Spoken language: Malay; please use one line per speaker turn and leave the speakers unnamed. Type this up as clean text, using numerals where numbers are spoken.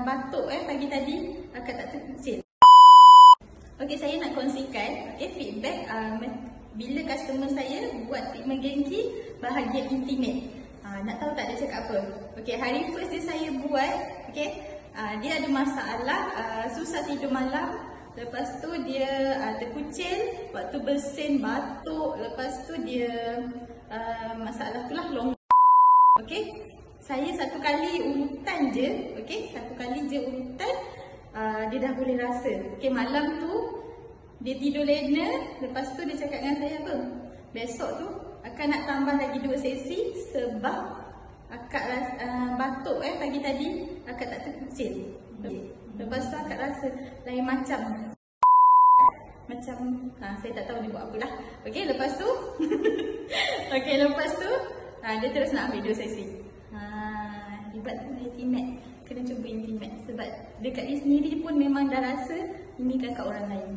batuk pagi tadi, akak tak terkecil. Okey, saya nak kongsikan feedback bila customer saya buat treatment Genki bahagian intimate. Nak tahu tak dia cakap apa? Okey, hari first dia saya buat, dia ada masalah, susah tidur malam. Lepas tu dia terkucil, waktu bersin batuk. Lepas tu dia masalah tu lah long. Okey, saya satu kali urutan je, satu kali je urutan, dia dah boleh rasa. Okey, malam tu dia tidur lena. Lepas tu dia cakap dengan saya apa? Besok tu akan nak tambah lagi 2 sesi sebab akak batuk pagi tadi, akak tak terkecil. Lepas tu akak rasa lain macam saya tak tahu dia buat apalah. Okey, lepas tu lepas tu dia terus nak ambil 2 sesi. Hebat tu intimate. Kena cuba intimate sebab dekat dia sendiri pun memang dah rasa ini kakak orang lain.